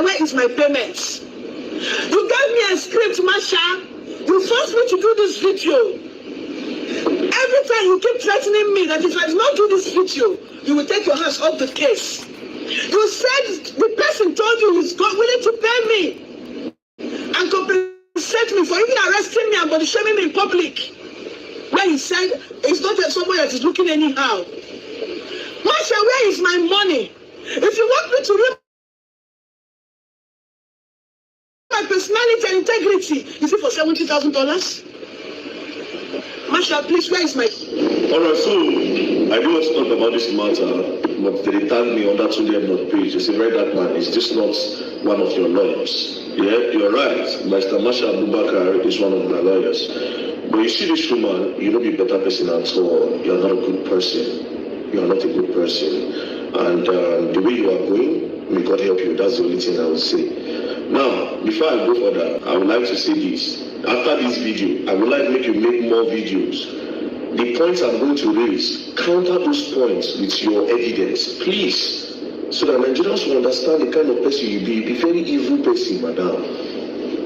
Masha, where is my payment? You gave me a script, Masha. You forced me to do this video. Every time you keep threatening me that if I do not do this video, you will take your hands off the case. You said the person told you he's willing to pay me and compensate me for even arresting me and body shaming me in public. Where he said it's not someone that is looking anyhow. Masha, where is my money? If you want me to read my personality and integrity, is it for $70,000? Masha, please, where is my... Alright, so I do want to talk about this matter, but they tagged me on that Sunday page. They say, Very Dark Man, is this not one of your lawyers? Yeah, you're right. Mr. Masha Abubakar is one of my lawyers. But you see this woman, you don't be a better person at all. You're not a good person. You're not a good person. And the way you are going, may God help you. That's the only thing I would say. Now, before I go further, I would like to say this. After this video, I would like to make you make more videos. The points I'm going to raise, counter those points with your evidence, please. So that Nigerians will understand the kind of person you be. You be very evil person, madam.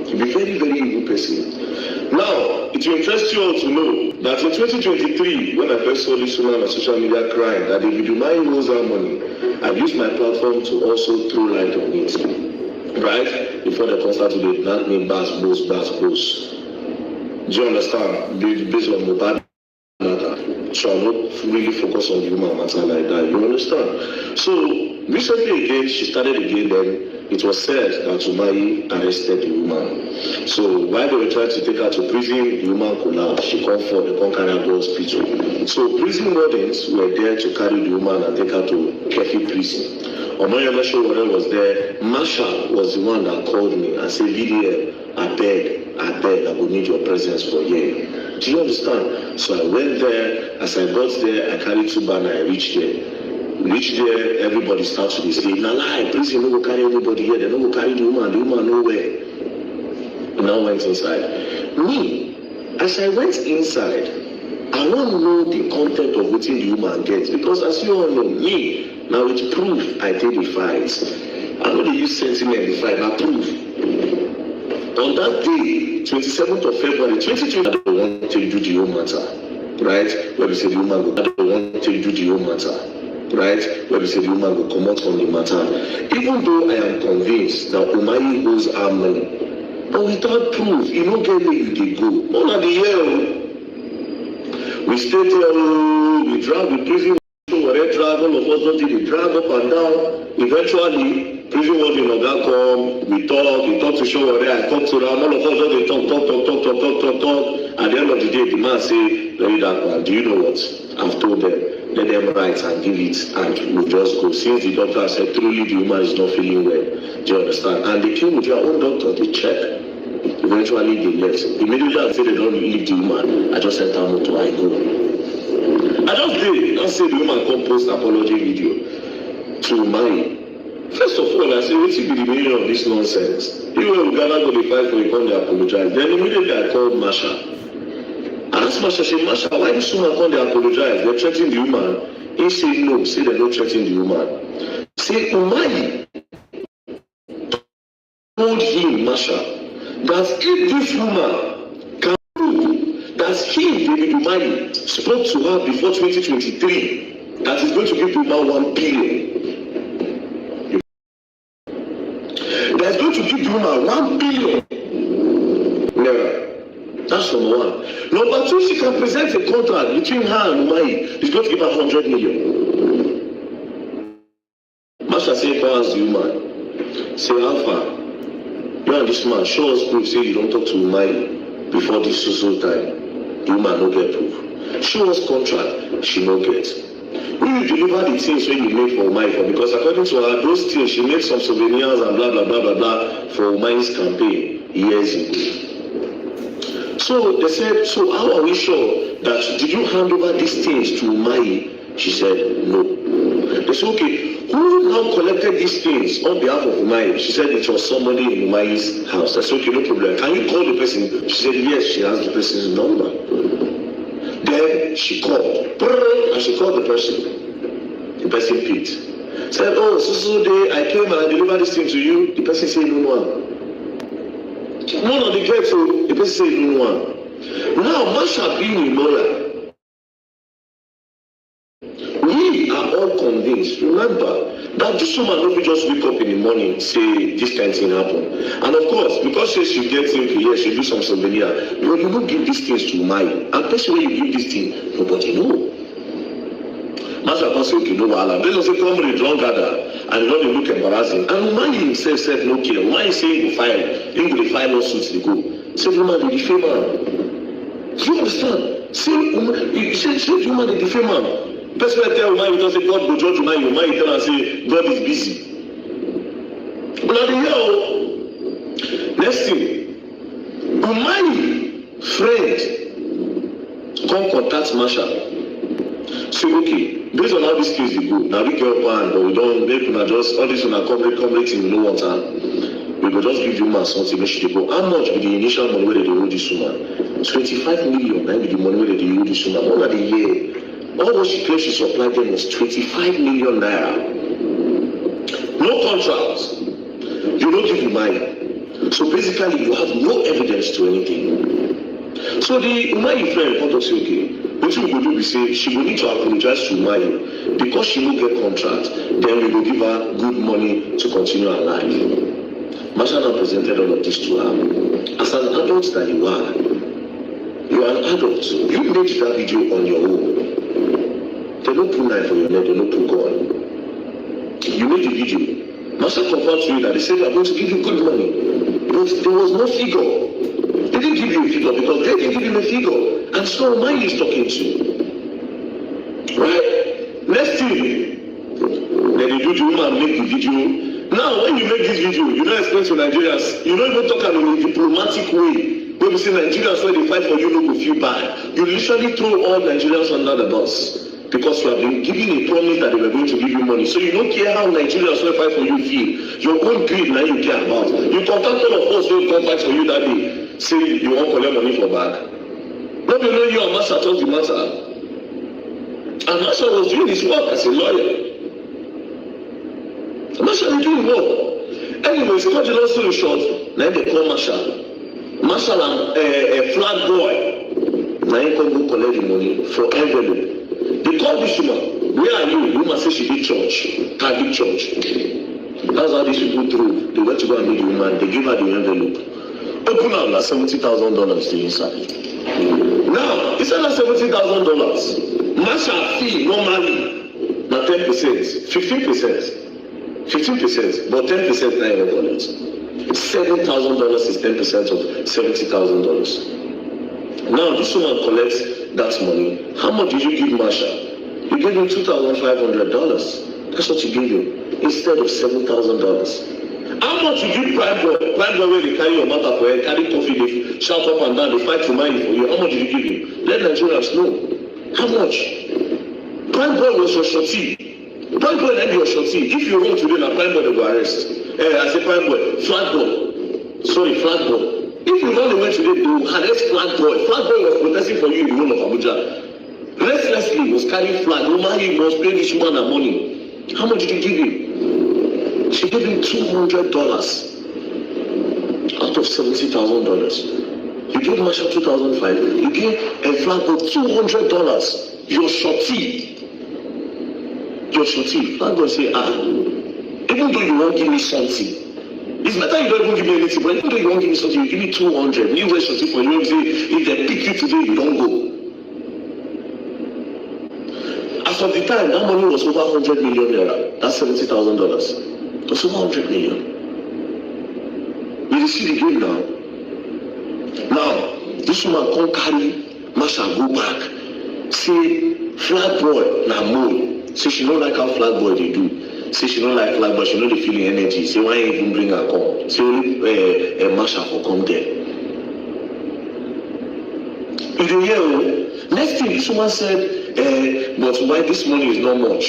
You be very, very evil person. Now, it will interest you all to know that in 2023, when I first saw this woman on social media crying that if you do not use our money, I've used my platform to also throw light on it. Right? Before the concert today, not me bass. Do you understand? Based on the bad matter. So I'm not really focused on human matter like that. You understand? So recently again, she started again then. It was said that Umahi arrested the woman. So while they were trying to take her to prison, the woman collapsed. She called for the Concaragua hospital. So prison wardens were there to carry the woman and take her to Kefi prison. Omoyomesho was there. Masha was the one that called me and said, VDM, I beg, I will need your presence for a year. Do you understand? So I went there. As I got there, I carried 2 banners. I reached there, everybody starts to say, nah, lie, please, you don't go carry anybody here. They don't go carry the woman nowhere. And I went inside. Me, as I went inside, I want to know the content of what the woman gets. Because as you all know, me, now with proof, I take the fight. I know they use sentiment in the fight, but proof. On that day, 27th of February, 2020, I don't want to do the whole matter. Right? Where we say the woman, I don't want to do the whole matter. Right? Where we say the woman will come out from the matter. Even though I am convinced that Umahi owes our money, but without proof, you don't get where you dey go. All of the year, we stay there, we drive, we prison, we drive, all of us don't think we drive up and down. Eventually, prison warden oga come, we talk to show where I talk to them, all of us don't they talk. At the end of the day, the man say, Very Dark Man, do you know what? I've told them. Let them write and give it, and we'll just go. Since the doctor said truly the woman is not feeling well, do you understand? And they came with their own doctor, they checked. Eventually they left. Immediately I said they don't leave the woman. I just sent her motor, I go. I just did. I said the woman come post apology video to mine. First of all, I said, what should be the meaning of this nonsense? Even when Ghana go to fight for it, come they apologize. Then immediately I called Masha. I asked Masha, say, Masha, why this woman come they apologize? They're threatening the woman. He said no, say they're not threatening the woman. Say Umahi told him, Masha, that if this woman can prove that he, David Umahi, spoke to her before 2023, that is going to give the woman 1 billion. That's going to give the woman 1 billion. Naira. That's number one. Number two, she can present a contract between her and Umahi. She's going to give her 100 million. Masha say, "Call the woman. Say, Alpha, you and this man, show us proof. Say you don't talk to Umahi before this so time. The woman no get proof. Show us contract. She no get. Will you deliver the things when you made for Umahi for? Because according to her, those things, she made some souvenirs and blah, blah, blah, blah, blah for Umahi's campaign years ago. So they said, so how are we sure that, did you hand over these things to Umahi? She said, no. They said, okay, who now collected these things on behalf of Umahi? She said it was somebody in Umahi's house. I said, okay, no problem. Can you call the person? She said, yes, she has the person's number. Then she called, and she called the person. The person picked. Said, oh, so day I came and I delivered this thing to you. The person said, no one. None of the girls, so the person said, no one. Now, Masha being a lawyer, we are all convinced, remember, that this woman don't just wake up in the morning, say this kind of thing happen. And of course, because she gets into here, she do some souvenir, but you don't give these things to Umai. And person when you give this thing, nobody know. Master Pastor, okay, no wahala. They don't say come with a drunk gather, and you know they look embarrassing. And Umai himself said no care. Umai saying he will file lawsuits they go. Say woman the defame man. Do you understand? Say woman the defame man. Person will tell Umai, you don't say God go judge Umai, Umai tell and say God is busy. But now the year, next thing, Umai friend come contact Masha. Say okay, based on how this case dey go, now we get up and but we don't make una just all this una come thing we no want her. We go just give you man something make she dey go. How much be the initial money wey they owe this woman? 25 million. That be the money wey they owe this woman. More than a year. All what she claims she supplied them was 25 million naira. No contract. You don't give you money. So basically, you have no evidence to anything. So the Umai friend want to say, okay, what we go do be say she will need to apologize to Umai because she will get contract. Then we will give her good money to continue her life. Masha now presented all of this to her. As an adult that you are an adult. You made that video on your own. They don't put knife on your neck, they don't put gun. You made the video. Masha confirmed to you that they said they are going to give you good money. But there was no figure. They didn't give you a figure because they didn't give him a figure. And so Umai is talking to. Right? Next thing, then they do the woman make the video. Now, when you make this video, you don't explain to Nigerians, you don't even talk about it in a diplomatic way. When you say Nigerians, when they fight for you, no go feel bad. You literally throw all Nigerians under the bus. Because you have been given a promise that they were going to give you money. So you don't care how Nigerians will fight for you feel. Your own greed now you care about. You contact all of us who come fight for you that day. Say you won't collect money for back. Nobody know you and Masha talk the matter. And Masha was doing his work as a lawyer. Masha was doing work. Anyways, cut the long story short. Now they call Masha. Masha and a flag boy. Now he come go collect the money for envelope. They call this woman. Where are you? The woman says she did church. Catholic church. That's how these people through. They went to go and meet the woman. They give her the envelope. Open up like $70,000 to inside. Now, instead of $70,000, Masha fee normally na 10%, 15%, but 10% na your wallet. $7,000 is 10% of $70,000. Now, this woman collects that money. How much did you give Masha? You gave him $2,500. That's what you gave him instead of $7,000. How much you give Prime Boy? Prime Boy where they carry your matter for head, carry coffee, they shout up and down, they fight to money for you. How much did you give him? Let Nigerians know. How much? Prime Boy was your shorty. Prime Boy then your shorty. If you run today, now Prime Boy they go arrest. I say Prime Boy, Flag Boy. Sorry, Flag Boy. If you run away today, they will arrest Flag Boy. Flag Boy was protesting for you in the whole of Abuja. Restlessly was carrying flag. Umai was paying this woman her money. How much did you give him? She gave him $200 out of $70,000. You gave Masha $2,500. You gave a flag of $200. Your shorty. Flag will say, even though you won't give me something, it's better you don't even give me anything, but even though you won't give me something, you give me $200. You wear shorty for you, you say, if they pick you today, you don't go. As of the time, that money was over 100 million naira. That's $70,000. That's over 100 million. You see the game now. Now, this woman can't carry Masha go back. Say, Flag Boy, na more. Say she don't like how Flag Boy they do. Say she don't like Flag Boy, she know the feeling energy. Say why even bring her come? Say Masha for come there. In the year, next thing this woman said, but why this money is not much?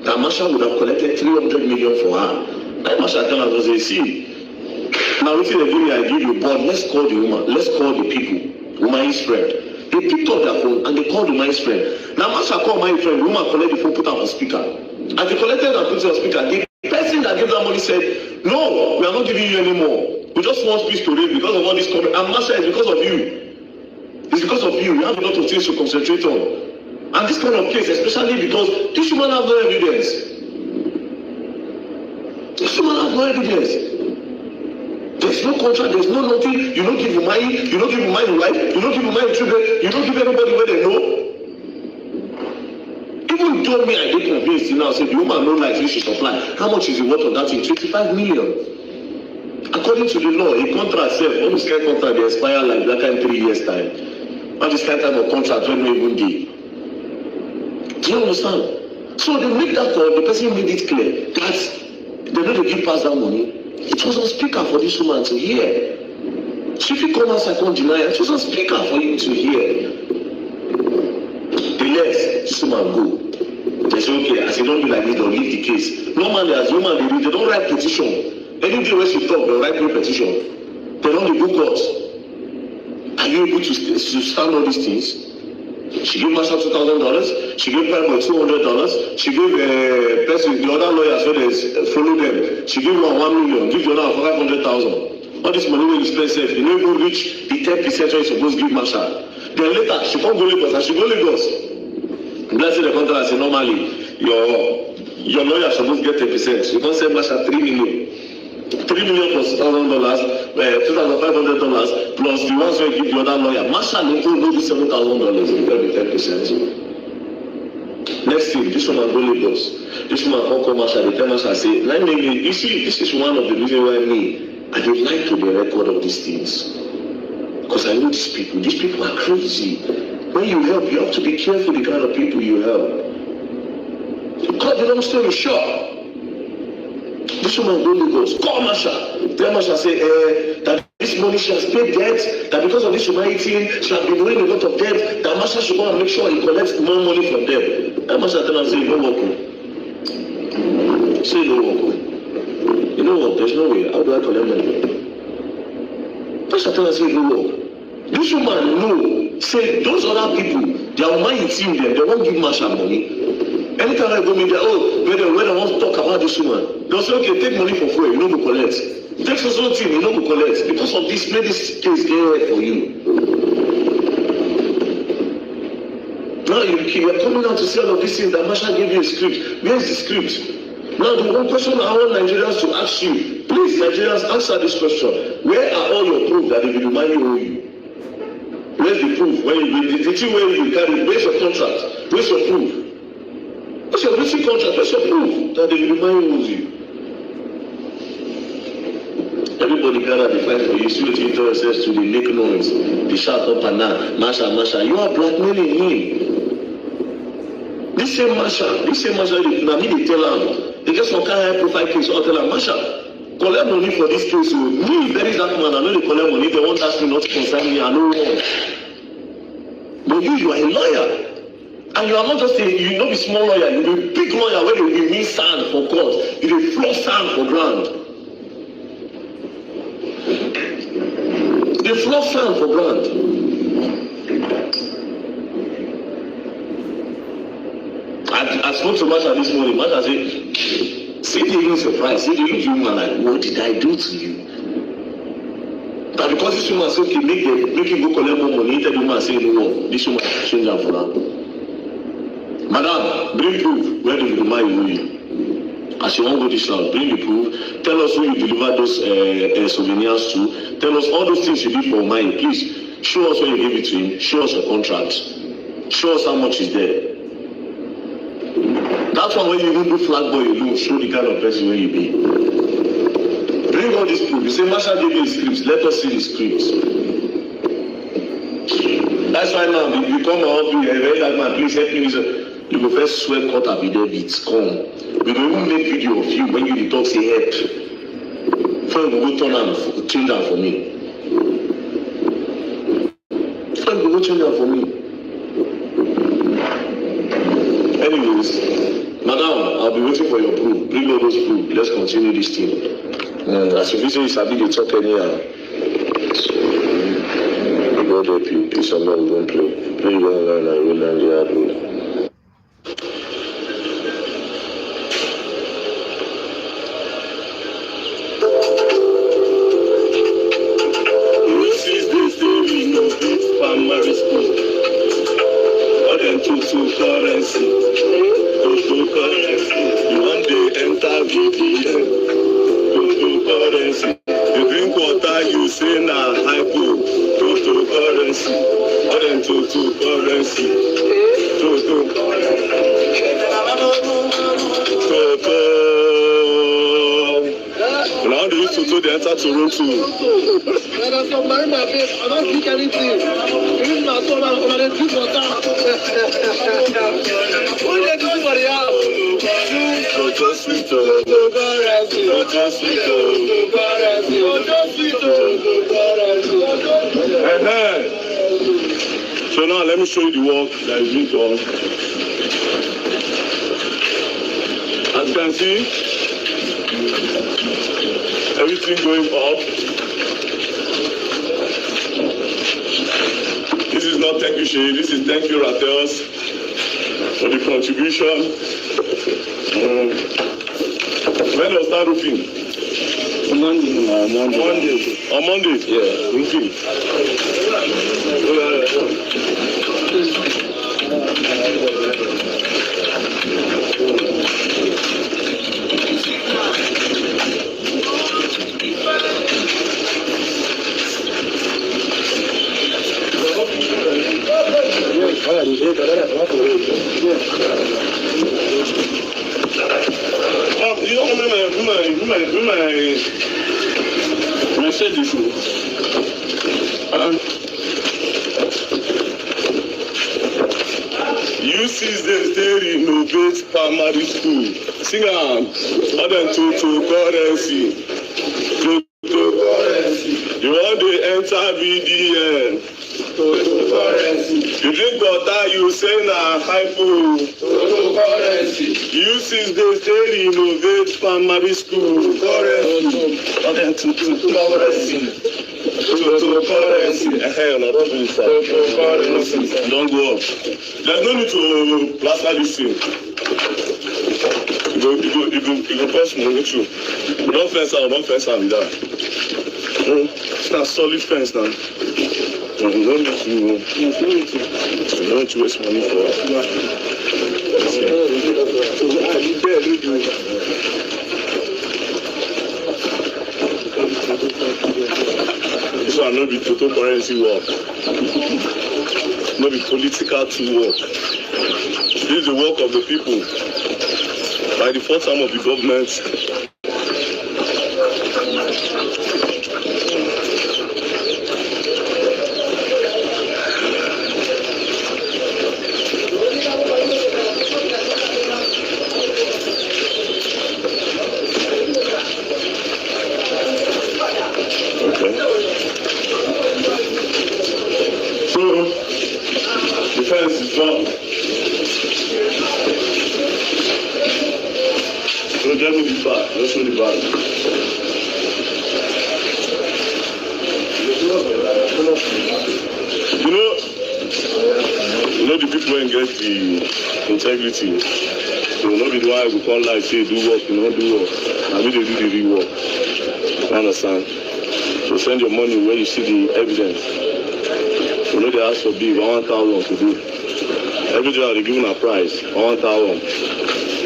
That Masha would have collected 300 million for her. And Masha tell her, say, see, now we see the video I give you, but let's call the woman, let's call the people, Umai's friend. They picked up their phone and they called Umai's friend. Now Masha called my friend, the woman collect the phone, put her on speaker. As they collected and put it on speaker, the person that gave that money said, no, we are not giving you anymore. We just want peace to reign because of all this comment. And Masha, it's because of you. It's because of you. You have a lot of things to concentrate on. And this kind of case, especially because this woman has no evidence. This woman has no evidence. There's no contract, there's no nothing. You don't give your money, you don't give your money wife, you don't give your money children, you don't give anybody where they know. Even told me I did convince now, said the woman no like she supply. How much is the worth of that thing? 25 million. According to the law, a contract self, all this kind of contract they expire like that kind 3 years time. All this kind of contract when we even give. Do you understand? So they make that call, the person made it clear that they know they give pass that money. It was on speaker for this woman to hear. So if you come outside, I can't deny it. It was on speaker for you to hear. They let this woman go. They say, okay, as you don't do like this, they'll leave the case. Normally, as woman, they don't write petition. Any day when she talk, they'll write no petition. They don't do court. Are you able to stand all these things? She gave Masha $2,000. She gave Piper $200. She gave person, the other lawyers where they follow them. She gave one $1 million. Give the other $500,000. All this money when you spend safe, you never reach the 10% where you're supposed to give Masha. Then later she can't go Lagos and she go Lagos. Blessing the contract and say normally your lawyer supposed to get 10%. You can't say Masha $3 million. $3 million plus $1,000, $2,500 plus the ones where you give the other lawyer. Masha no go do $7,000 and get the 10%. Next thing, this woman go Lagos. This woman can't call Masha. They tell Masha say, you see, this is one of the reasons why I don't like to the record of these things. Because I know these people. These people are crazy. When you help, you have to be careful the kind of people you help. To cut the long story short, this woman go Lagos, call Masha. Tell Masha say that this money she has paid debt, that because of this humanity she has been owing a lot of debt, that Masha should go and make sure he collects more money from them. Tell Masha tell her say no work. Say no work. You know what? There's no way. How do I collect money? Masha tell her say no work. This woman know, say those other people, their humanity in them, they won't give Masha money. Anytime I go in there, when I want to talk about this woman, they'll say, okay, take money for free, you know go collect. Take something, you know go collect. Because of this, make this case there for you. Now you're coming out to say all of these things that Masha gave you a script. Where's the script? Now the one question I want Nigerians to ask you, please Nigerians answer this question. Where are all your proof that they will remind you owe you? Where's the proof? When the thing where you carry, where's your contract? Where's your proof? What's your written contract? What's your proof that they remind you? Everybody gotta be fighting for you. See what you tell yourselves to the make noise. They shout up and down. Masha, Masha. You are blackmailing him. This same Masha, now me they tell her. They just want to high profile case. I'll tell her, Masha, collect money for this case. So me, VERYDARKBLACKMAN, I know they collect money. They won't ask me not to concern me. I know wrong. But you are a lawyer. And you are not just you not be small lawyer, you be big lawyer where you be mean sand for court, you dey floor sand for ground. They floor sand for ground. I spoke to Masha this morning. Masha said, see the even surprise, see the even woman like, what did I do to you? But because this woman said, okay, make him go collect more money, tell the woman say no, this woman change her for her. Madam, bring proof where they remind you. As you won't go this round, bring the proof. Tell us who you deliver those souvenirs to. Tell us all those things you did for money. Please show us when you gave it to him. Show us your contract. Show us how much is there. That's why when you even do flag boy, you show the kind of person where you be. Bring all this proof. You say, Masha gave you the scripts. Let us see the scripts. That's why now you come out, VERYDARKBLACKMAN, please help me. You go first swear court affidavits, come. We don't even make video of you when you talk say help. Friend go turn and change that for me. Friend go change that for me. Anyways, madam, I'll be waiting for your proof. Bring all those proof. Let's continue this thing. As if you say you sabi dey talk anyhow. God help you. Peace and love, don't play. Play your online and you will learn the hard way. Now they used to they enter Toronto. And I'm from Marina Bay. I don't speak anything. Even my son, I'm going to drink water. What do you do for the house? So now let me show you the work that is being done. As you can see, everything going up. This is not thank you, Shay. This is thank you, Rattels, for the contribution. When was that roofing? Monday. On Monday? Yeah. Roofing. You don't remember said this. UC's they innovate primary school. Sing on. Other than to currency. You want to enter BDN. You drink water, you say na hypo. UC's they innovate primary school. Other than to currency. Don't go up. There's no need to plaster this thing. You go cost money too. You don't fence out with that. It's not solid fence now. You don't need to waste money for it. This one not be total currency work. Not be political team work. This is the work of the people. By the fourth time of the government. You know the people when get the integrity. So not be the one who call like say do work, you know do work. I mean they do the real work. You understand? So send your money where you see the evidence. You know they ask for big 1,000 to do. Every day they give a price 1,000.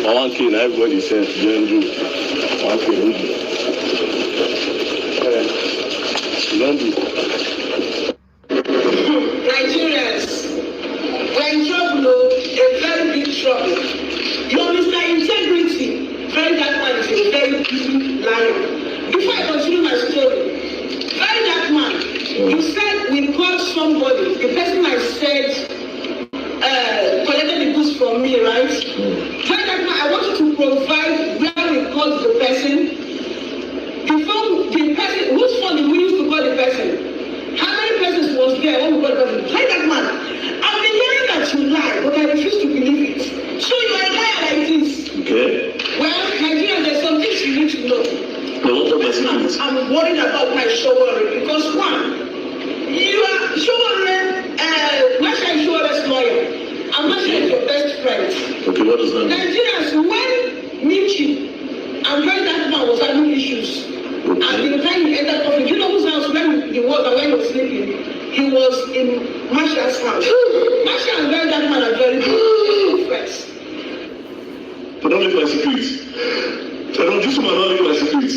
1K and everybody sends to do 1K. You don't do. Nigerians, we're in trouble, a very big trouble. You understand integrity? VERYDARKBLACKMAN is a very big lion. Before I continue my story, VERYDARKBLACKMAN, you said we called somebody, the person I said collected the goods from me, right? VERYDARKBLACKMAN, I want you to provide where we called the person. Before the person, whose phone did we use to call the person? How many persons was there when we got the person? VERYDARKBLACKMAN, I've been hearing that you lie, but I refuse to believe it. So you are a liar like this. Okay. Well, Nigeria, there's some things you need to know. I'm worried about my Showore because one, you are Showore, National Insurance lawyer. I'm not sure your best friend. Okay, what does that mean? Nigerians, when Michi and VERYDARKBLACKMAN was having issues, and the time he entered office, you know whose house when he was and when he was sleeping? He was in Marshall's house. Marshall and VERYDARKBLACKMAN are very good friends. But don't live my secrets. This woman don't live my secrets.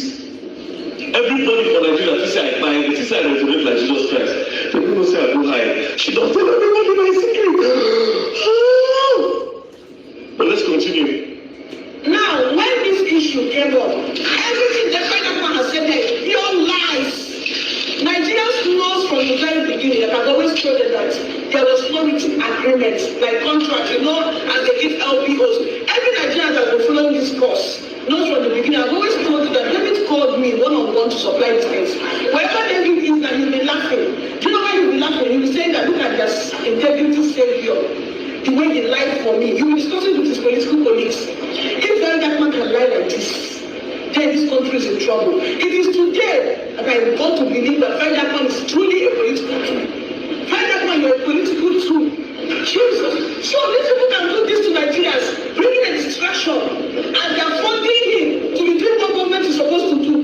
Everybody for Nigeria, this side, my this side of the like Jesus Christ. The people say I go high. She don't tell everybody my secret. But let's continue. Now, when this issue came up, everything the VERYDARKBLACKMAN has agreements, like contracts, you know, as they give LPOs. Every Nigerian has been following this course. Not from the beginning. I've always told you that David called me one-on-one to supply these things. Wherever David is, that he'll be laughing. Do you know why he'll be laughing? He'll be saying that look at their integrity savior. The way he lied for me. He'll be discussing with his political colleagues. If VERYDARKBLACKMAN can lie like this, then this country is in trouble. It is today that I got to believe that VERYDARKBLACKMAN is truly a political tool. VERYDARKBLACKMAN, you're a political tool. Jesus. So these people can do this to Nigerians, bringing a distraction, and they're funding him to be doing what government is supposed to do.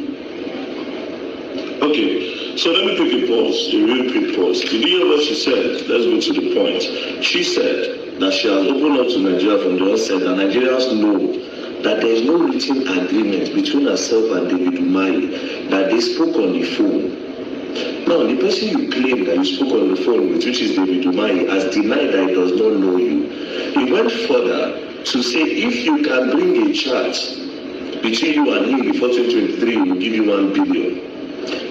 Okay, so let me take a pause, a real quick pause. Did you hear what she said? Let's go to the point. She said that she has opened up to Nigeria from the onset, that Nigerians know that there is no written agreement between herself and David Umahi, that they spoke on the phone. Now, the person you claim that you spoke on the phone with, which is David Umahi, has denied that he does not know you. He went further to say if you can bring a chart between you and him before 2023, he will give you 1 billion.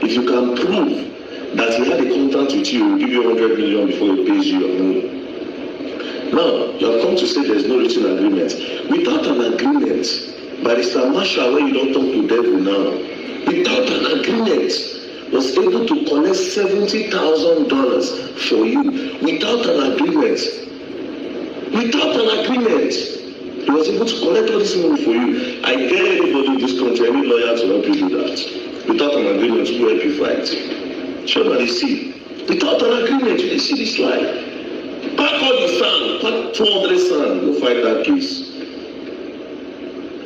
If you can prove that he had a contract with you, he will give you 100 million before he pays you your money. Now, you have come to say there is no written agreement. Without an agreement, Barrister Marshall, when you don't talk to devil now, without an agreement, was able to collect $70,000 for you. Without an agreement, he was able to collect all this money for you. I dare anybody in this country, any lawyer to help you do that. Without an agreement, who help you fight? Sure, they see. Without an agreement, you see this lie. Pack all the sand, pack 200 sand, go fight that case.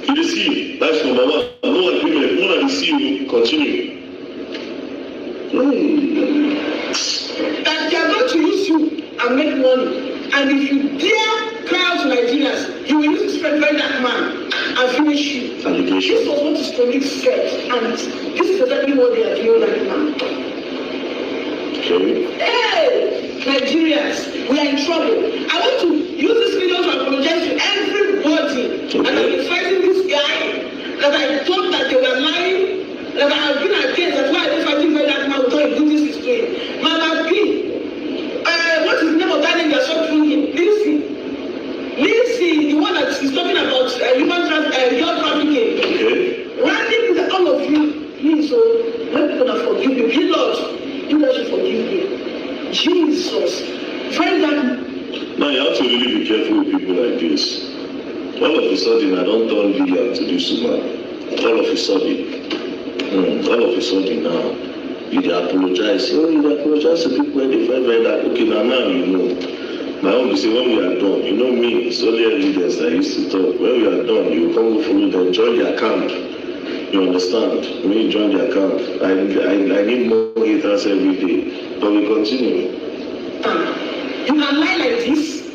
You see, that's number one. No agreement, no one see you, continue. That they are going to use you and make money. And if you dare cry out to Nigerians, you will use this VERYDARKBLACKMAN and finish you. This was what his colleagues said, and this is exactly what they are doing right now. Okay. Hey, Nigerians, we are in trouble. I want to use this video to apologize to everybody that have been fighting this guy, that I thought that they were lying, that I have been against. That's why I didn't fighting VERYDARKBLACKMAN without a good this is doing. Mama B, what's his name of that name that's not doing him? Lindsay, the one that is talking about human trafficking. Okay. Randy, all of you, please, let me gonna forgive you. You Lord, you guys should forgive me. Jesus. VERYDARKBLACKMAN. Now you have to really be careful with people like this. All of a sudden, I don't turn villain to this woman. All of a sudden now, you apologize. Oh, you apologize to people when they find VERYDARKBLACKMAN. Okay, now you know. My own will say, when we are done, you know me, it's only leaders that used to talk. When we are done, you come follow them, join their camp. You understand? When you join their camp, I need more haters every day. But we continue. You can lie like this.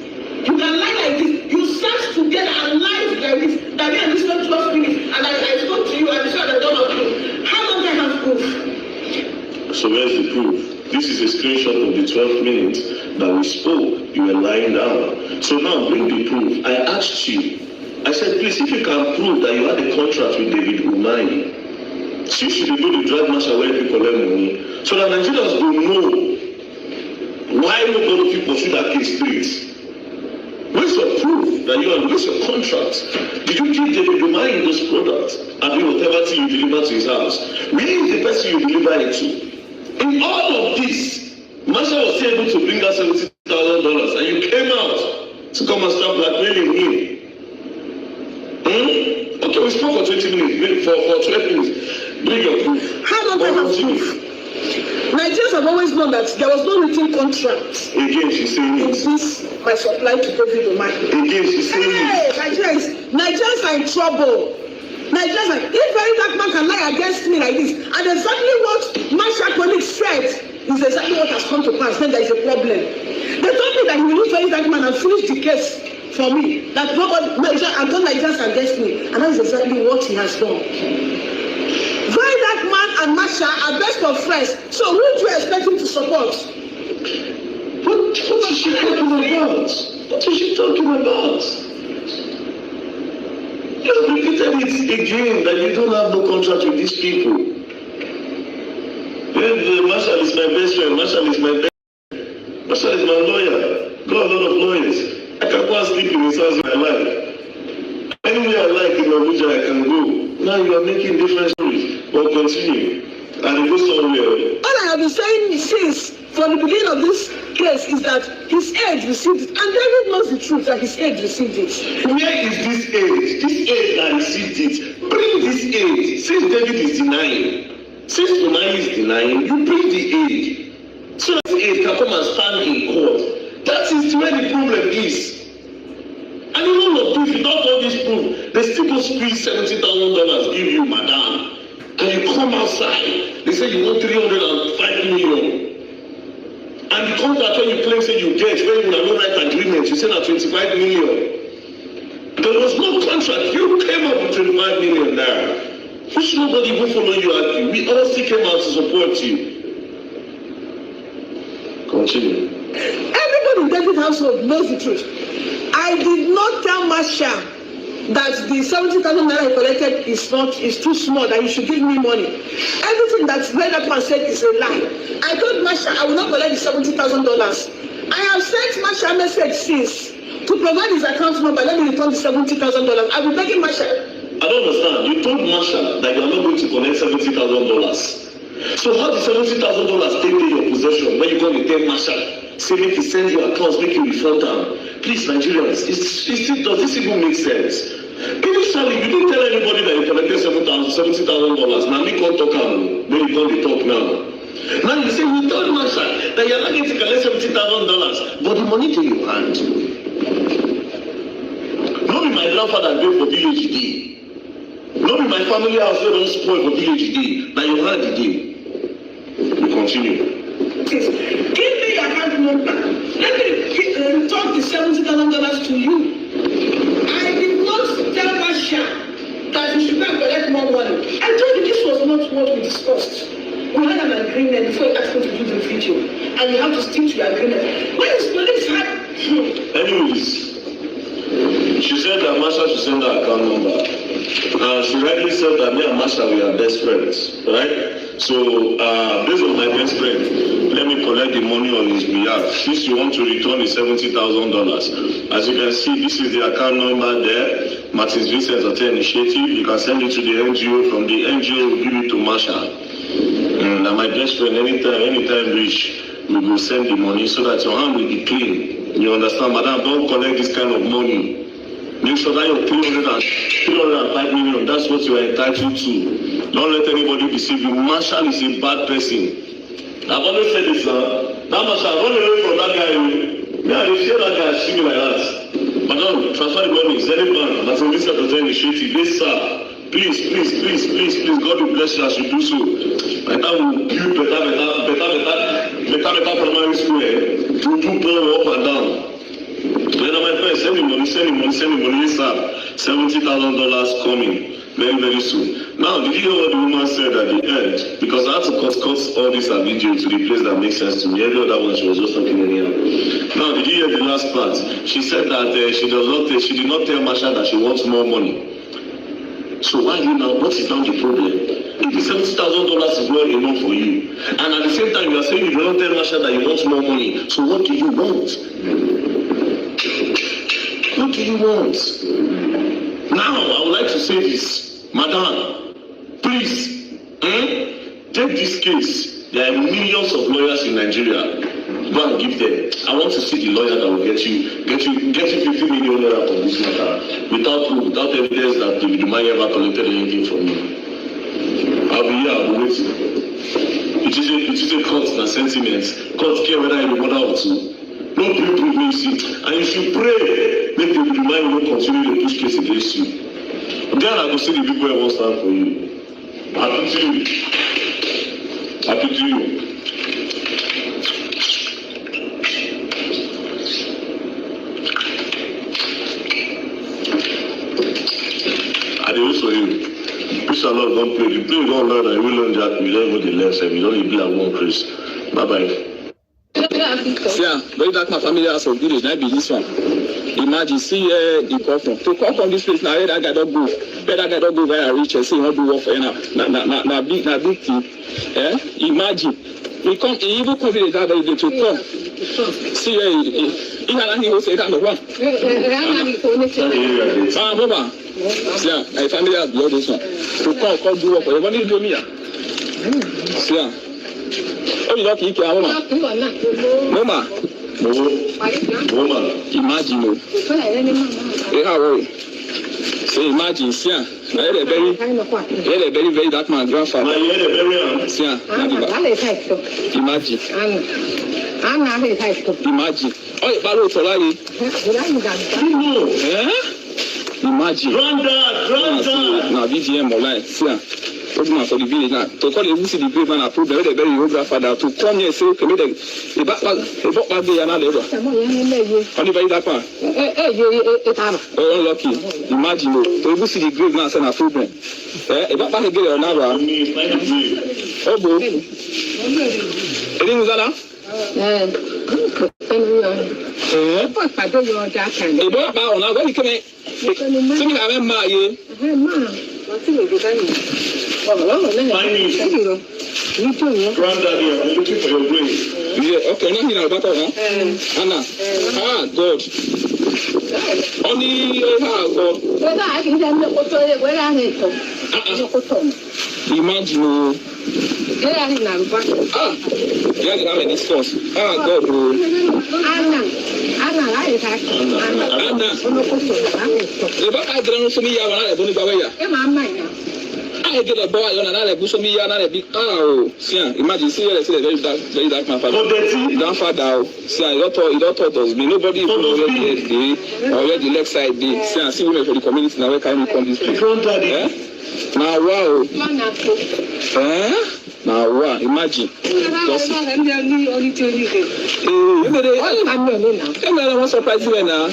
You can lie like this. You sat together and lied like this. That means this not 12 minutes. And I spoke to you and you said I don't have proof. How long do I have proof? So where's the proof? This is a screenshot of the 12 minutes that we spoke. You were lying down. So now bring the proof. I asked you. I said, please, if you can prove that you had a contract with David Umahi, since you did the drug marshal where people collect money, so that Nigerians will know why nobody people pursue that case straight. Where's your proof that you are, where's your contract? Did you give David Umahi those products? I mean, whatever thing you deliver to his house. Where is the person you deliver it to? In all of this, Marshall was able to bring out $70,000 and you came out to come and start blackmailing him. Okay, we spoke for 20 minutes, for 12 minutes. Bring your proof. How long do I have proof? Nigerians have always known that there was no written contract. Again, she's saying it. This my supply to David Umahi. Again, she's saying it. Nigerians are in trouble. Nigerians are, if VERYDARKBLACKMAN can lie against me like this, and exactly what Marshall colleague said is exactly what has come to pass, then there is a problem. They told me that he will use VERYDARKBLACKMAN and finish the case for me. That nobody, and don't Nigerians against me. And that is exactly what he has done. VERYDARKBLACKMAN and Marshall are best of friends. So who do you expect him to support? What is she talking about? What is she talking about? You have repeated it again that you don't have no contract with these people. Marshall is my best friend. Marshall is my lawyer. Got a lot of lawyers. serves my life. Anywhere I like in Abuja, I can go. Now you are making different stories. But continue. And it goes somewhere. All I have been saying since from the beginning of this case is that his aide received it. And David knows the truth that his aide received it. Where is this aide? This aide that received it. Bring this aide. Since David is denying. Since Unai is denying, you bring the aide. So that the aide can come and stand in court. That is where the problem is. And in all of this, without all this proof, they still go squeeze $70,000 give you, madam. And you come outside, they say you want 305 million. And the contract when you claim say you get, when you have no right agreement, you say na 25 million. There was no contract, you came up with 25 million there. Which nobody will follow you argue. We all still came out to support you. Continue. Everybody in David household knows the truth. I did not tell Masha that the 70,000 naira he collected is too small, that you should give me money. Everything that VERYDARKBLACKMAN said is a lie. I told Masha I will not collect the $70,000. I have sent Masha a message since to provide his account number. Let me return the $70,000. I will beg him, Masha. I don't understand. You told Masha that you are not going to collect $70,000. So how did $70,000 stay in your possession when you go and tell Masha? Say make you send your accounts, make you refund them. Please, Nigerians, does this even make sense? Initially, you didn't tell anybody that you collected $70,000. Now me can't talk now. When you can't talk now. Now you say you told Masha that you're not going to collect $70,000, but the money to your hand. Not be my grandfather paid for VHD. Not be my family house wey don spoil for VHD. Now your hand the day. We continue. Give me your account number. Let me return the $70,000 to you. I did not tell Masha that you should go and collect more money. I told you this was not what we discussed. We had an agreement before you asked me to do the video, and you have to stick to your agreement. When is police had? Anyways, she said that Masha should send her account number. She rightly said that me and Masha we are best friends, right? So based on my best friend, let me collect the money on his behalf. Since you want to return the $70,000, as you can see, this is the account number there. Martins Vincent Hotel Initiative. You can send it to the NGO. From the NGO, we'll give it to Masha. And my best friend, anytime reach, we will send the money so that your hand will be clean. You understand, madam? Don't collect this kind of money. Make sure that your 305 million, that's what you are entitled to. Don't let anybody deceive you. Marshall is a bad person. I've always said this, that Marshall, run away from that guy. Yeah, they fear that guy shooting like that. Madam, transfer the money, send it back. That's what this is the initiative. This, sir, please, God will bless you as you do so. And that will build better primary school, to do ball up and down. Then my friend, send me money, sir. $70,000 coming very soon. Now, did you hear what the woman said at the end? Because I had to cut all this video to the place that makes sense to me. Every other one, she was just talking anyhow. Now, did you hear the last part? She said that she did not tell Masha that she wants more money. So why you now? What is now the problem? If the $70,000 is not enough for you, and at the same time you are saying you do not tell Masha that you want more money, so what do you want? What do you want? Now, I would like to say this. Madam, please, take this case. There are millions of lawyers in Nigeria. Go and give them. I want to see the lawyer that will get you 50 million naira from this matter without proof, without evidence that the man ever collected anything from you. I'll be here, I'll be waiting. It is a court that sentiments. Court care whether you mother or two. No proof, you see. And you should pray, make the man will continue to push case against you. Then I will see the people who will stand for you. Happy to you. Happy to you. I do for you. Peace and love, don't play. The play don't learn and you will learn that we don't go the left side. We don't even be at one Chris. Bye-bye. Yeah, VERYDARKBLACKMAN family house of village, that be this one. Imagine, see the call from. To come from this place, now that guy don't go. That guy don't go very rich and say he want to work for you now. Big thing. Imagine. He even come village that day to come. See, he had he was a kind of one. Mama. Yeah, I family has blood this one. To call do up. You want to do me? Yeah. Oh, you don't eat your mama. Mama. Imagine. So imagine, yeah. I had a very dark man grandfather. Yeah. Imagine. Imagine. Oh, Balo Tolai. Imagine. Granddad. Now, VGM online. Yeah. For the village now, to call the city grave and approve the very old grandfather to come here and say, okay, the back day and all only very that one. Oh, unlucky. Imagine, to the city grave now and approve them. A back again or another. Oh, bro. Anything was Granddaddy, I'm looking for your brain. Yeah, okay, not here about that, huh? Anna. Ah, God. Only imagine. Ah, you have a discourse. Ah, God. Anna. I don't know me. I get a boy on another bush of me, another big imagine, see, very dark my father. Grandfather, see, I don't thought us, nobody already the left side, see, women for the community now, where can we come this place? Now, wow. Now, wow, imagine. I'm surprising now.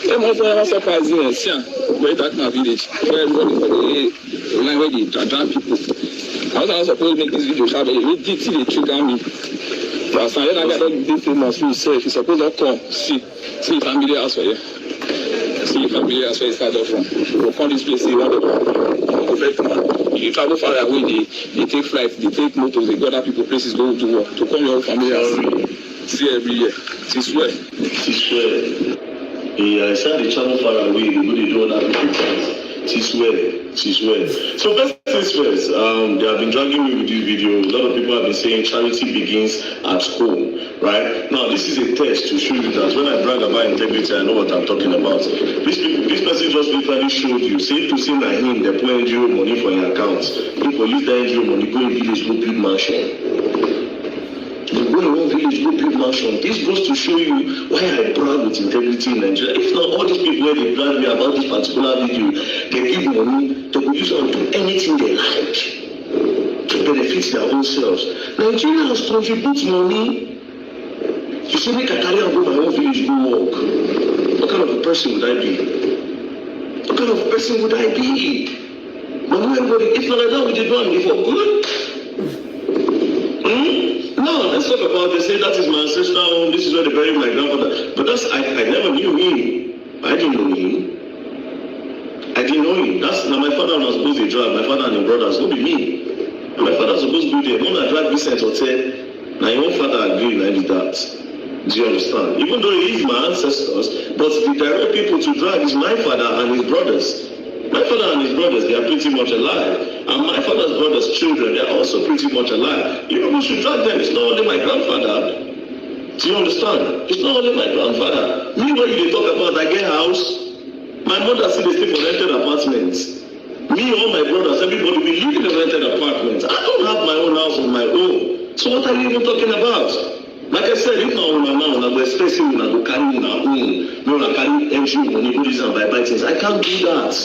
I'm surprising. See, very dark my village, where everybody where they drown people. I was supposed to make this video sharp, but it did see they trigger me. But I got this famous for yourself. You're supposed to come see family house for you. See family house where you start off from. We'll come this place, see what if you travel far away, they take flights, they take motors, they go other people places, go to work, to come your family house. See every year. This way. Yeah, I said they travel far away, they go to do other people's things. She's well. So first things first, they have been dragging me with this video. A lot of people have been saying charity begins at home, right? Now this is a test to show you that when I brag about integrity, I know what I'm talking about. This person just literally showed you, say to say that him, they put NGO money for your accounts. People use the NGO money, go in village, go build mansion. You go in one village, go build mansion. This goes to show you why I brag with integrity in Nigeria. If not all these people where they brag me about this particular video, they give money to use it to do anything they like to benefit their own selves. Nigerians contribute money. You say, make a carry and go my own village, go work. What kind of a person would I be? What kind of a person would I be? But everybody, if not like that, we did one before. Good? No, let's talk about, they say that is my ancestral home, this is where they buried my grandfather. But that's, I never knew him. I didn't know him. That's, now my father was supposed to drive, my father and his brothers, not be me. And my father was supposed to be there. When I drive Vincent Hotel, now your own father agreed and I did that. Do you understand? Even though he is my ancestors, but the direct people to drive is my father and his brothers. My father and his brothers, they are pretty much alive. And my father's brothers' children, they are also pretty much alive. You know who should drag them? It's not only my grandfather. Do you understand? It's not only my grandfather. Me, when you talk about I get house, my mother said they stay for rented apartments. Me, all my brothers, everybody, we live in a rented apartment. I don't have my own house of my own. So what are you even talking about? Like I said, if not on my mouth, I go expecting when I go carry my own, no, I carry NGO money, go this and buy things. I can't do that.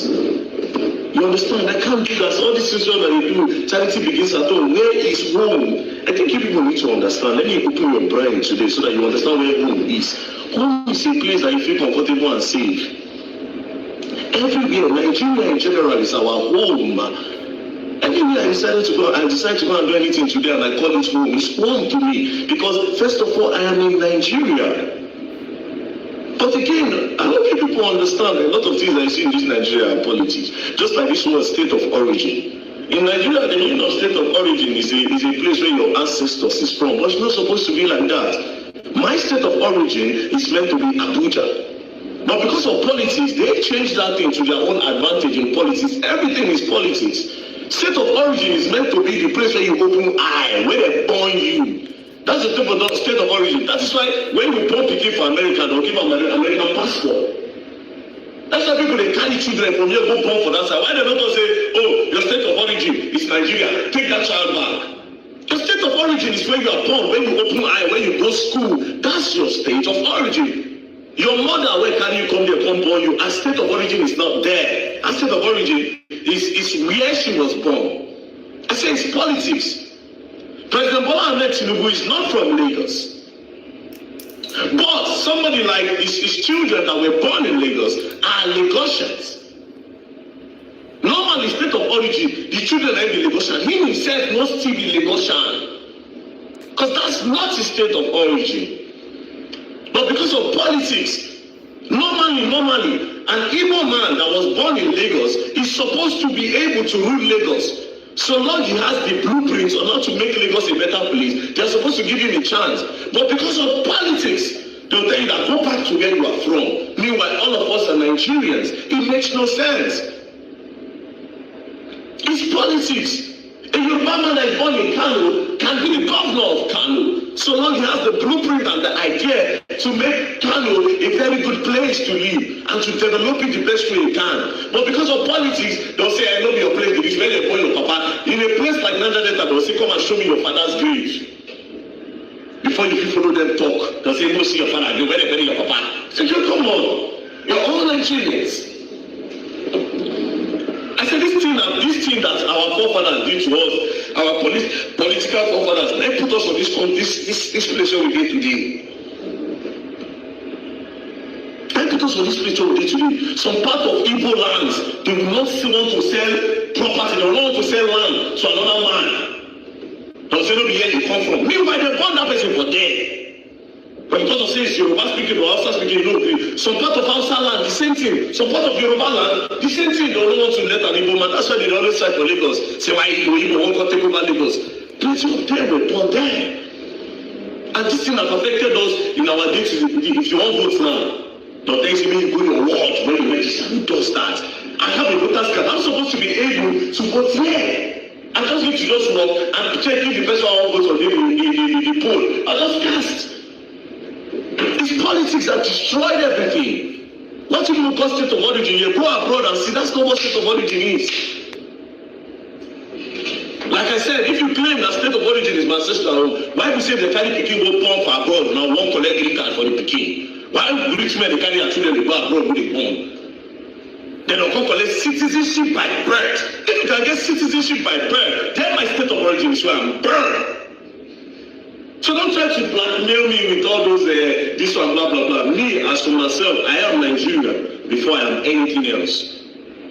You understand? I can't do that. So all this is what I do. Charity begins at home. Where is home? I think you people need to understand. Let me open your brain today so that you understand where home is. Home is a place that you feel comfortable and safe. Everywhere, Nigeria in general is our home. Everywhere I decide to go and do anything today and I call it home, it's home to me. Because first of all, I am in Nigeria. But again, I don't think people understand a lot of things I see in this Nigeria politics. Just like this was state of origin. In Nigeria, the meaning of state of origin is a place where your ancestors is from. But it's not supposed to be like that. My state of origin is meant to be Abuja. But because of politics, they changed that thing to their own advantage in politics. Everything is politics. State of origin is meant to be the place where you open eye, where they born you. That's the type of state of origin. That is why when you born people for America, they'll give them an American passport. That's why people they carry children from here go born for that side. Why they not say, oh, your state of origin is Nigeria, take that child back. Your state of origin is where you are born, when you open eye, when you go school. That's your state of origin. Your mother will carry you come there, come born you. Her state of origin is not there. Her state of origin is where she was born. I say it's politics. President Bola Ahmed Tinubu is not from Lagos. But somebody like his children that were born in Lagos are Lagosians. Normally, state of origin, the children are the Lagosian. He himself must still be Lagosian. Because that's not his state of origin. But because of politics, normally, an Igbo man that was born in Lagos is supposed to be able to rule Lagos. So long he has the blueprints on how to make Lagos a better place, they're supposed to give him a chance. But because of politics, they'll tell you that go back to where you are from. Meanwhile, all of us are Nigerians. It makes no sense. It's politics. A Yoruba man that is born in Kano can be the governor of Kano. So long he has the blueprint and the idea to make Kano a very good place to live and to develop it the best way he can. But because of politics, they'll say, I know your place, it is where they born your papa. In a place like Niger Delta, they'll say, come and show me your father's grave. Before you follow them talk, they'll say, no, see your father, where they bury your papa. So you come on, you're all Nigerians. I said this thing that our forefathers did to us, our political forefathers, they put us on this place where we did today. They put us on this place where we did today. Some part of Igbo lands, they will not want to sell property, they will not want to sell land to another man. They'll say, no, where you come from. Meanwhile, they found that person for there. But because of saying Yoruba speaking or Hausa speaking, no, some part of Hausa land, the same thing. Some part of Yoruba land, the same thing. They don't want to let an Igbo man. That's why they always fight for Lagos. Say, why Igbo won't go take over Lagos? Plenty of them were born there. And this thing has affected us in our day to day. If you want votes now, don't think me you go your ward when you register. Who does that? I have a voter's card. I'm supposed to be able to vote there. I just need to just walk and check if the person I want to vote on the poll. I just cast. It's politics that destroyed everything. Not even because state of origin. You go abroad and see that's not what state of origin is. Like I said, if you claim that state of origin is my sister, why we say they carry Pikin go born for abroad now won't collect green card for the Pikin? Why rich men they carry their children they go abroad when they born? They don't come collect citizenship by birth. If you can get citizenship by birth, then my state of origin is where I'm born. So don't try to blackmail me with all those this one blah blah blah. Me as for myself, I am Nigerian before I am anything else.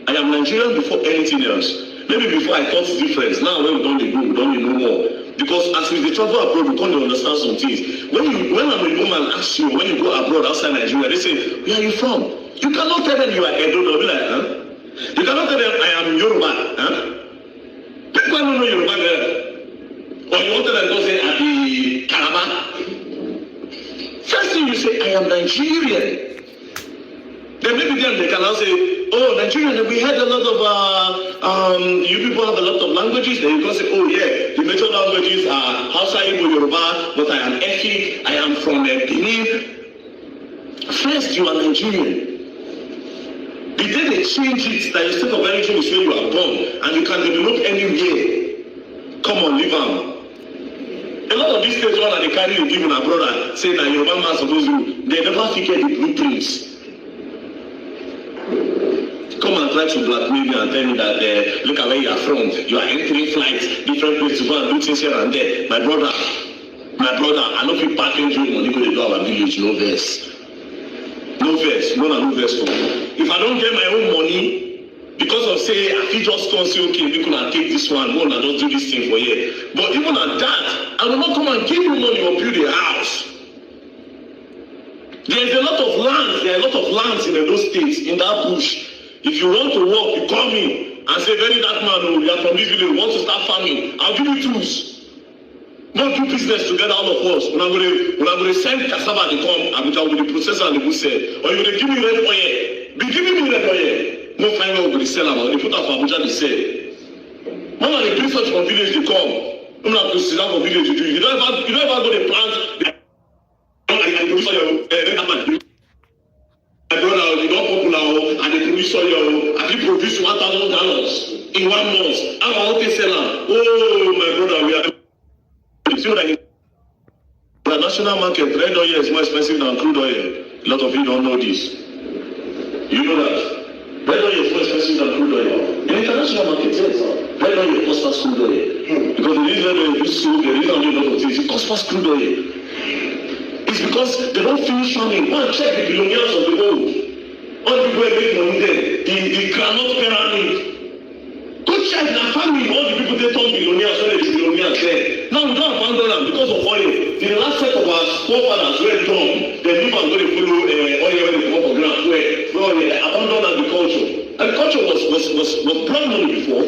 I am Nigerian before anything else. Maybe before I thought difference. Now when we don't go, we don't know more. Because as we travel abroad, we can't understand some things. When I'm a woman asks you, when you go abroad outside Nigeria, they say, where are you from? You cannot tell them you are Edo. They'll be like, huh? You cannot tell them I am Yoruba. Huh? People don't know Yoruba there. Or you want to tell them, say, I be Calabar. First thing you say, I am Nigerian. Then maybe they can now say, oh, Nigerian, we had a lot of, you people have a lot of languages. Then you can say, oh yeah, the major languages are Hausa, Igbo, Yoruba, but I am ethnic, I am from Benin. First, you are Nigerian. The day they change it, that your state of origin is where you are born, and you can develop anywhere. Come on, leave them. A lot of these states, one that they carry you giving a brother, saying that Yoruba man supposed to, they never figure the blueprints. Come and try to blackmail me and tell me that look at where you are from. You are entering flights, different places to go and do things here and there. My brother, I know if you package you money go to do our village, no verse. No verse, no verse for me. If I don't get my own money, because of say I fit just come say okay, we could take this one, go and just do this thing for you. But even at that, I will not come and give you money or build a house. There are a lot of lands in those states, in that bush. If you want to work, you call me and say, very dark man, we are from this village, we want to start farming. I'll give you tools. not do business together, all of us. When I'm going to send cassava to come, I'm going to process and the say, or you're going to give me red oil. Be giving me red oil. No find out what they sell about. They put up for Abuja, they say. When the prisoners from village, they come. I'm not going to sit down for village, you don't ever go to plant. My brother, you don't popular, and they produce oil, and they produce 1,000 gallons in 1 month. I'm out to sell them. Oh, my brother, we are. You know that in the national market, red oil is more expensive than crude oil. A lot of you don't know this. You know that red oil is more expensive than crude oil. In the international market, yes, red oil costs past crude oil. Because the reason red oil is so, the reason they don't know it costs past crude oil. It's because they don't finish farming. Go and check the billionaires of the world. All the people make money there. The groundnut pyramid. Go check the family. All the people they turn billionaires, all the billionaires there. Now we don't abandon them because of oil. The last set of our forefathers were done. They knew I'm going to follow oil when they come up on ground. Where they abandoned agriculture. Agriculture was blood money before.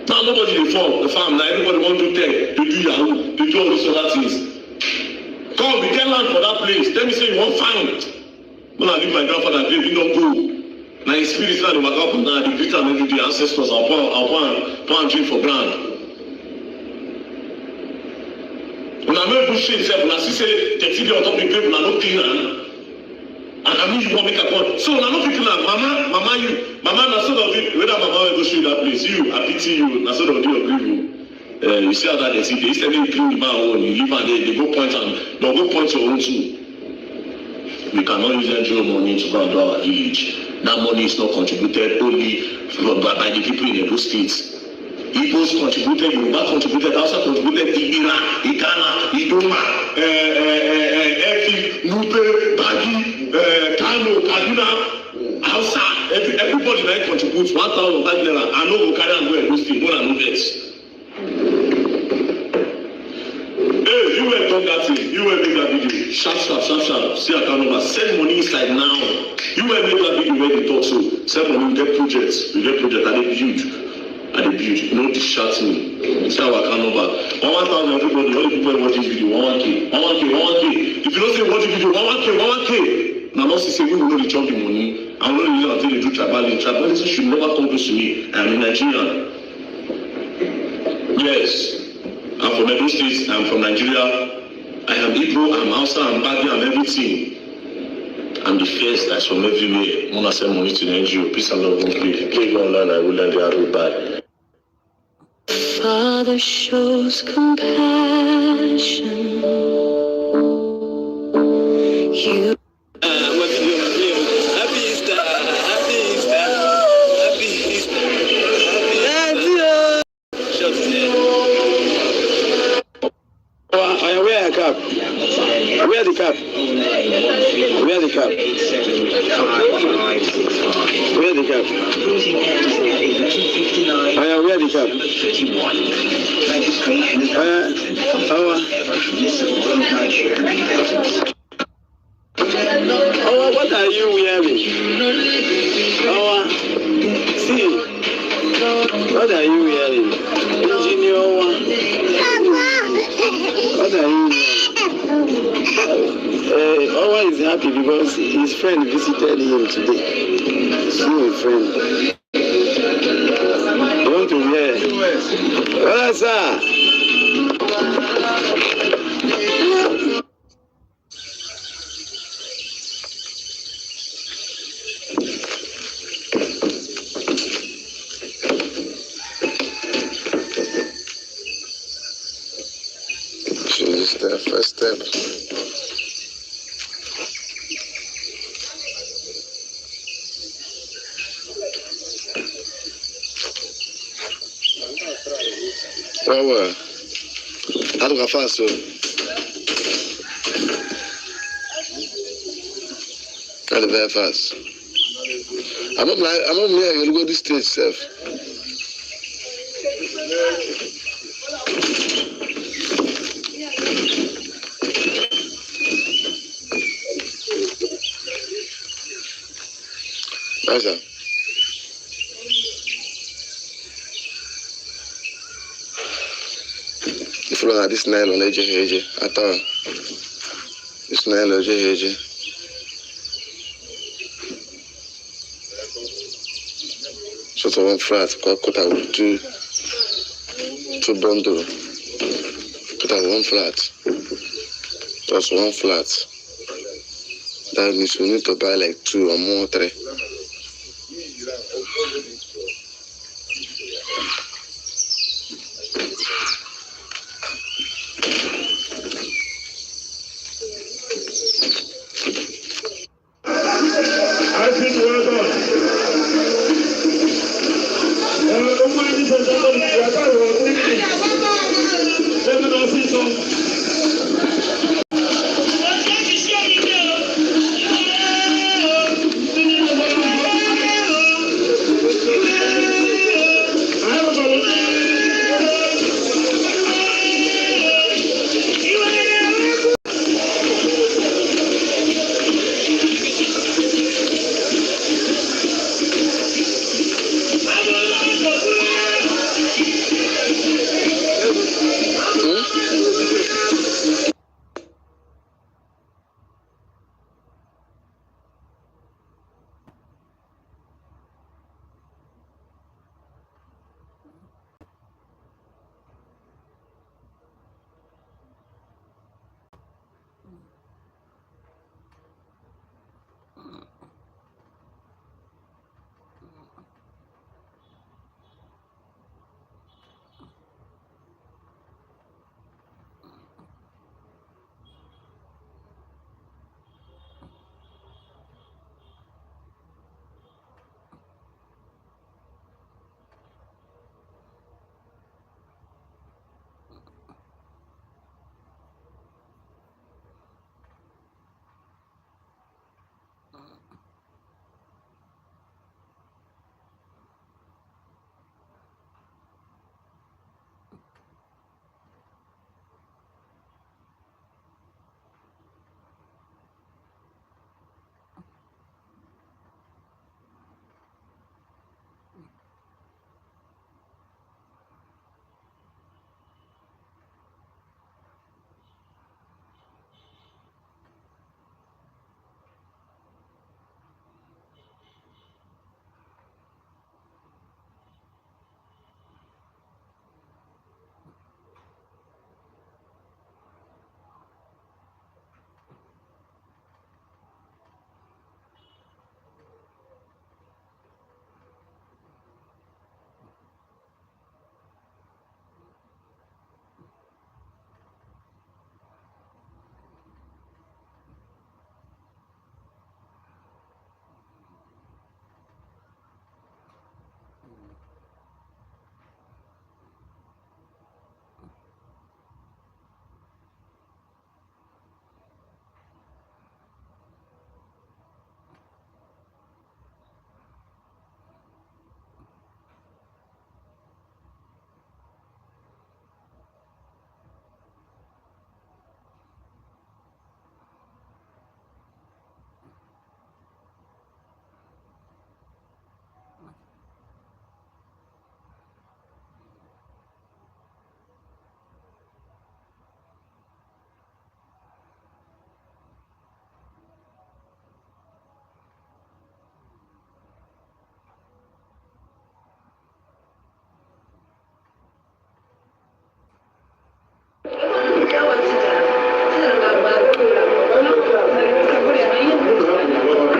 Now nobody dey farm. Now everybody want to tech. They do Yahoo. They do all these other things. Come, we get land for that place. Tell me, say you won't find it. When I leave my grandfather, they don't go. Now his spirit now they wake up now. They greet them every day. Ancestors, I'll go and drink for ground. When I make bush shit, when I see say the TV on top of the grave, when I don't clean and I mean you want make a point. So when I don't clean mama, na so of it. Whether mama will go show that place, you, I pity you. Na so of you agree you. You see how that they see, they instead of clean the man own, you leave and they go point and they'll go point your own too. We cannot use NGO money to go and do our village. That money is not contributed only by the people in those states. Igbos contributed, Yoruba contributed, Hausa contributed, Ibira, Igana, Idoma, Efi, Nupe, Bagi, Kano, Kaduna, Hausa, everybody that contributes 1,000 naira. I know we carry and go and do things, more than no vex. Hey, you were talking that thing. You were make that video. Sharp. See account number. Send money inside now. You were make that video where they talk so. Send money, we get projects. And they build. No distract me. See our account number. 1,000 everybody. All the people watch this video. 1K. If you don't say watch the video, 1K. Now not say we will not chop the money. I'm not using until they do tribalism. Tribalism should never come close to me. I am a Nigerian. Yes. I'm from Edo State, I'm from Nigeria. I am Igbo, I'm Hausa, I'm Bagi, I'm everything. I'm the first that's from everywhere. I'm gonna send money to the NGO. Peace and love, don't play. If you play online, I will learn the hard way bad. Father shows compassion. You. Where the cap? What are you wearing? See, what are you wearing? Engineer, what are you wearing? Owa is happy because his friend visited him today. See my friend. You want to wear? Hello, sir. So this is the first step. Well, how do I fast so? Kind of very fast. I'm not here. You go this stage, self. Nice. If you look at this nail on edge, at all. This nail on edge. Sort of one flat, cut out with two bundle. Cut out one flat. Just one flat. That means we need to buy like 2 or more 3.